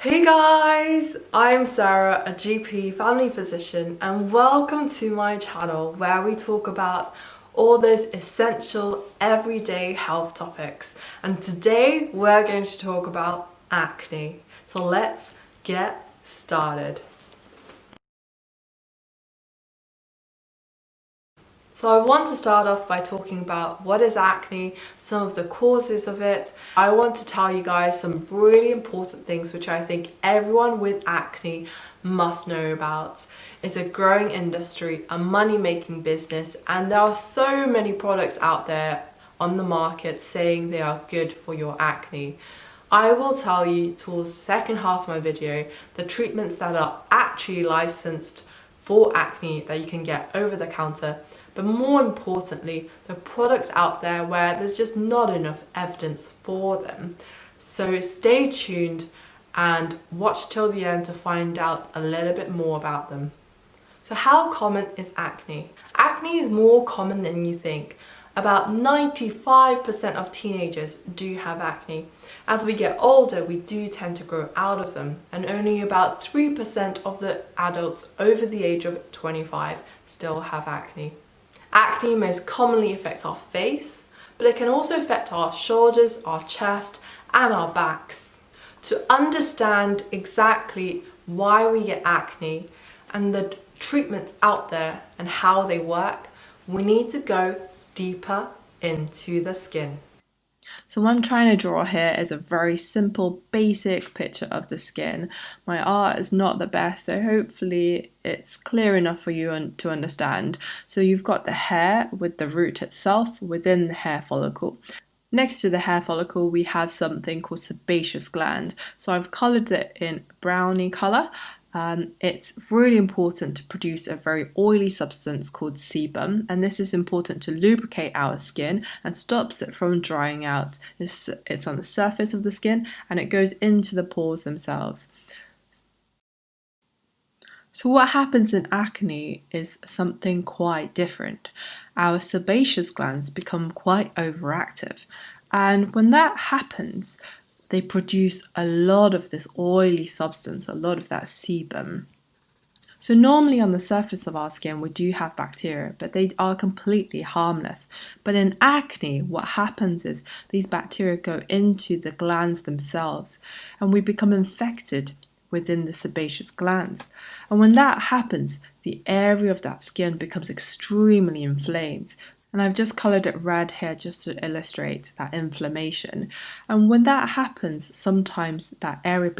Hey guys, I'm Sarah, a GP family physician, and welcome to my channel where we talk about all those essential everyday health topics. And today we're going to talk about acne. So let's get started. So I want to start off by talking about what is acne, some of the causes of it. I want to tell you guys some really important things which I think everyone with acne must know about. It's a growing industry, a money-making business, and there are so many products out there on the market saying they are good for your acne. I will tell you towards the second half of my video the treatments that are actually licensed for acne that you can get over the counter, but more importantly, the products out there where there's just not enough evidence for them. So stay tuned and watch till the end to find out a little bit more about them. So how common is acne? Acne is more common than you think. About 95% of teenagers do have acne. As we get older, we do tend to grow out of them, and only about 3% of the adults over the age of 25 still have acne. Acne most commonly affects our face, but it can also affect our shoulders, our chest, and our backs. To understand exactly why we get acne and the treatments out there and how they work, we need to go deeper into the skin. So what I'm trying to draw here is a very simple, basic picture of the skin. My art is not the best, so hopefully it's clear enough for you to understand. So you've got the hair with the root itself within the hair follicle. Next to the hair follicle, we have something called sebaceous gland. So I've colored it in brownie color. It's really important to produce a very oily substance called sebum, and this is important to lubricate our skin and stops it from drying out. It's on the surface of the skin and it goes into the pores themselves. So what happens in acne is something quite different. Our sebaceous glands become quite overactive, and when that happens, they produce a lot of this oily substance, a lot of that sebum. So normally on the surface of our skin we do have bacteria, but they are completely harmless. But in acne, what happens is these bacteria go into the glands themselves and we become infected within the sebaceous glands. And when that happens, the area of that skin becomes extremely inflamed. And I've just coloured it red here just to illustrate that inflammation. And when that happens, sometimes that area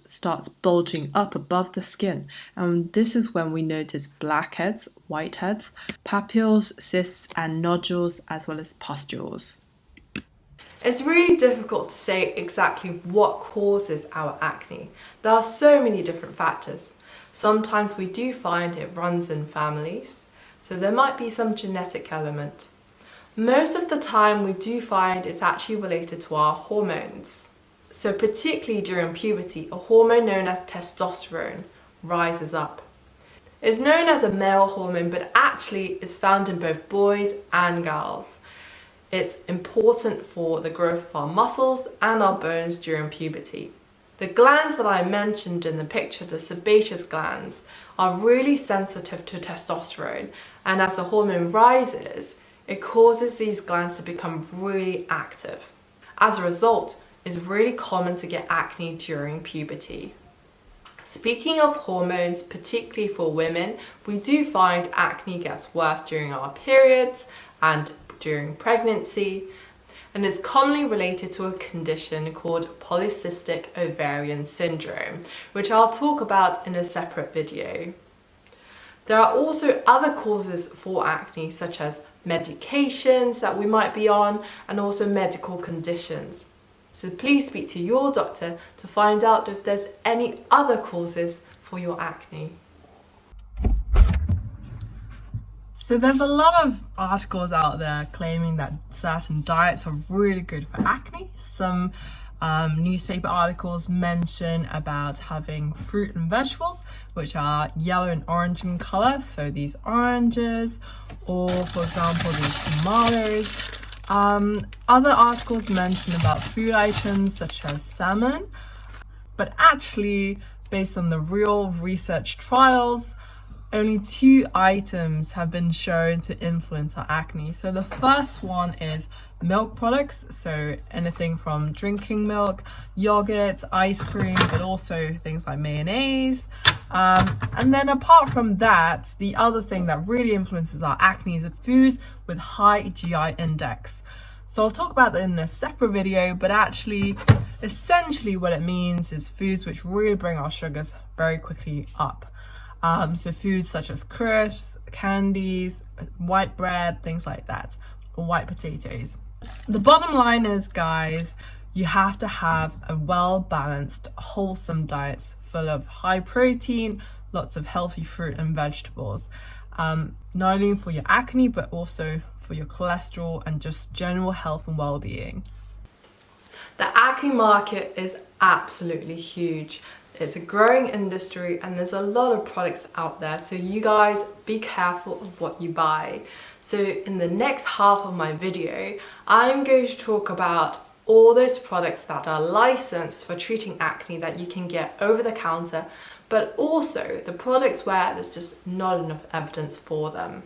starts bulging up above the skin. And this is when we notice blackheads, whiteheads, papules, cysts, and nodules, as well as pustules. It's really difficult to say exactly what causes our acne. There are so many different factors. Sometimes we do find it runs in families, so there might be some genetic element. Most of the time we do find it's actually related to our hormones. So particularly during puberty, a hormone known as testosterone rises up. It's known as a male hormone, but actually is found in both boys and girls. It's important for the growth of our muscles and our bones during puberty. The glands that I mentioned in the picture, the sebaceous glands, are really sensitive to testosterone, and as the hormone rises, it causes these glands to become really active. As a result, it's really common to get acne during puberty. Speaking of hormones, particularly for women, we do find acne gets worse during our periods and during pregnancy, and is commonly related to a condition called Polycystic Ovarian Syndrome, which I'll talk about in a separate video. There are also other causes for acne, such as medications that we might be on, and also medical conditions. So please speak to your doctor to find out if there's any other causes for your acne. So there's a lot of articles out there claiming that certain diets are really good for acne. Some newspaper articles mention about having fruit and vegetables, which are yellow and orange in colour, so these oranges, or for example these tomatoes. Other articles mention about food items such as salmon, But actually, based on the real research trials, only 2 items have been shown to influence our acne. So the first one is milk products, so anything from drinking milk, yogurt, ice cream, but also things like mayonnaise. And then apart from that, the other thing that really influences our acne is foods with high GI index. So I'll talk about that in a separate video, but actually, essentially what it means is foods which really bring our sugars very quickly up. So foods such as crisps, candies, white bread, things like that, or white potatoes. The bottom line is, guys, you have to have a well-balanced, wholesome diet full of high protein, lots of healthy fruit and vegetables, not only for your acne, but also for your cholesterol and just general health and well-being. The acne market is absolutely huge. It's a growing industry and there's a lot of products out there, so you guys be careful of what you buy. So in the next half of my video, I'm going to talk about all those products that are licensed for treating acne that you can get over the counter, but also the products where there's just not enough evidence for them.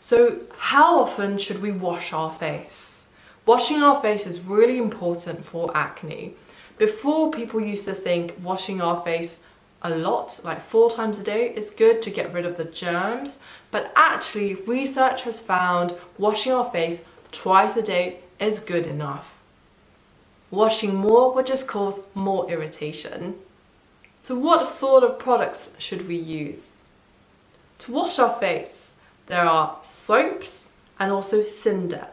So how often should we wash our face? Washing our face is really important for acne. Before, people used to think washing our face a lot, like 4 times a day, is good to get rid of the germs, but actually research has found washing our face twice a day is good enough. Washing more would just cause more irritation. So what sort of products should we use? To wash our face, there are soaps and also Syndets.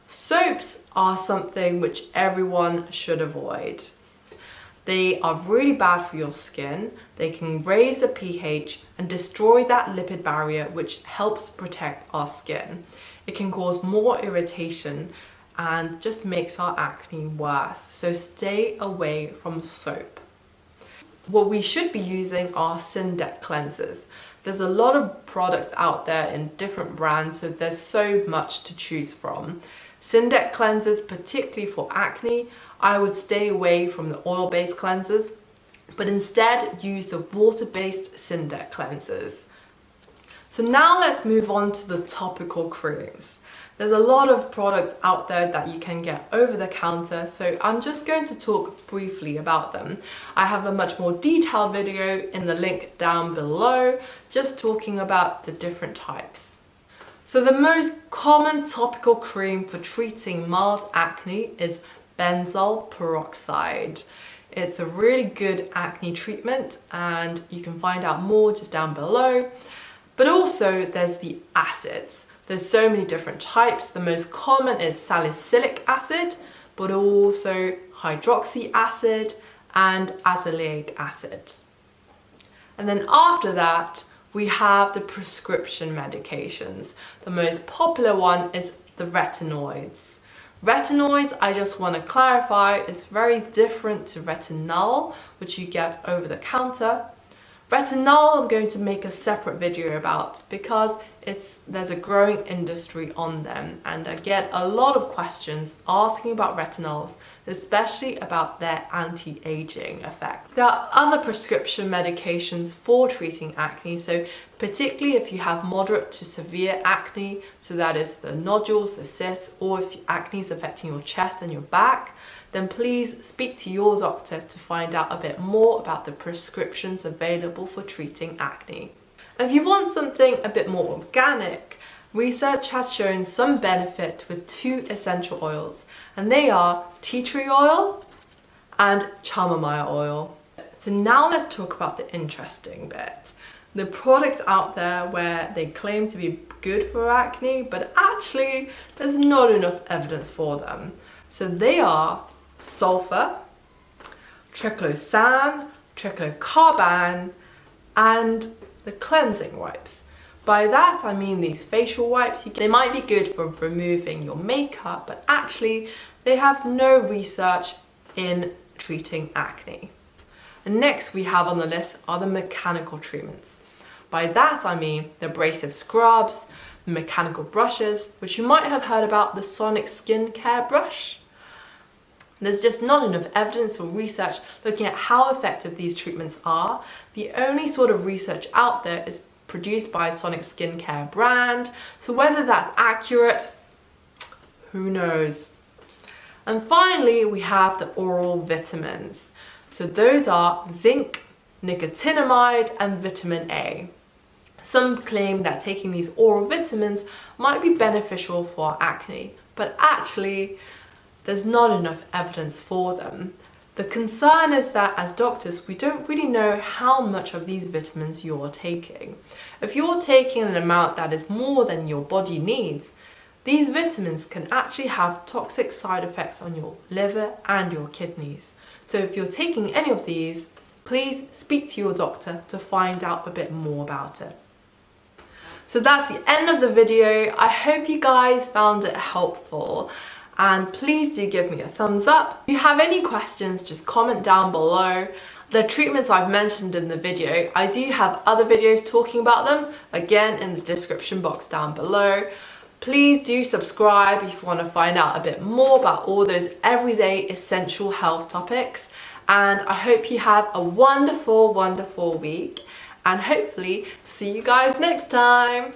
Soaps are something which everyone should avoid. They are really bad for your skin. They can raise the pH and destroy that lipid barrier which helps protect our skin. It can cause more irritation and just makes our acne worse. So stay away from soap. What we should be using are Syndet Cleansers. There's a lot of products out there in different brands, so there's so much to choose from. Syndet Cleansers, particularly for acne, I would stay away from the oil-based cleansers, but instead use the water-based Syndet Cleansers. So now let's move on to the topical creams. There's a lot of products out there that you can get over the counter, so I'm just going to talk briefly about them. I have a much more detailed video in the link down below, just talking about the different types. So the most common topical cream for treating mild acne is Benzoyl Peroxide. It's a really good acne treatment and you can find out more just down below. But also there's the acids. There's so many different types. The most common is salicylic acid, but also hydroxy acid and azelaic acid. And then after that, we have the prescription medications. The most popular one is the retinoids. Retinoids, I just want to clarify, is very different to retinol, which you get over the counter. Retinol I'm going to make a separate video about because there's a growing industry on them, and I get a lot of questions asking about retinols, especially about their anti-aging effect. There are other prescription medications for treating acne, so particularly if you have moderate to severe acne, so that is the nodules, the cysts, or if acne is affecting your chest and your back, then please speak to your doctor to find out a bit more about the prescriptions available for treating acne. If you want something a bit more organic, research has shown some benefit with 2 essential oils, and they are tea tree oil and chamomile oil. So now let's talk about the interesting bit. The products out there where they claim to be good for acne, but actually there's not enough evidence for them. So they are sulfur, triclosan, triclocarban, and the cleansing wipes. By that I mean these facial wipes. They might be good for removing your makeup, but actually they have no research in treating acne. And next we have on the list are the mechanical treatments. By that I mean the abrasive scrubs, the mechanical brushes, which you might have heard about the Sonic skincare brush. There's just not enough evidence or research looking at how effective these treatments are. The only sort of research out there is produced by Sonic Skincare brand, so whether that's accurate, who knows. And finally, we have the oral vitamins. So those are zinc, nicotinamide, and vitamin A. Some claim that taking these oral vitamins might be beneficial for acne, but actually, there's not enough evidence for them. The concern is that as doctors, we don't really know how much of these vitamins you're taking. If you're taking an amount that is more than your body needs, these vitamins can actually have toxic side effects on your liver and your kidneys. So if you're taking any of these, please speak to your doctor to find out a bit more about it. So that's the end of the video. I hope you guys found it helpful. And please do give me a thumbs up. If you have any questions, just comment down below. The treatments I've mentioned in the video, I do have other videos talking about them, again in the description box down below. Please do subscribe if you want to find out a bit more about all those everyday essential health topics. And I hope you have a wonderful, wonderful week, and hopefully see you guys next time.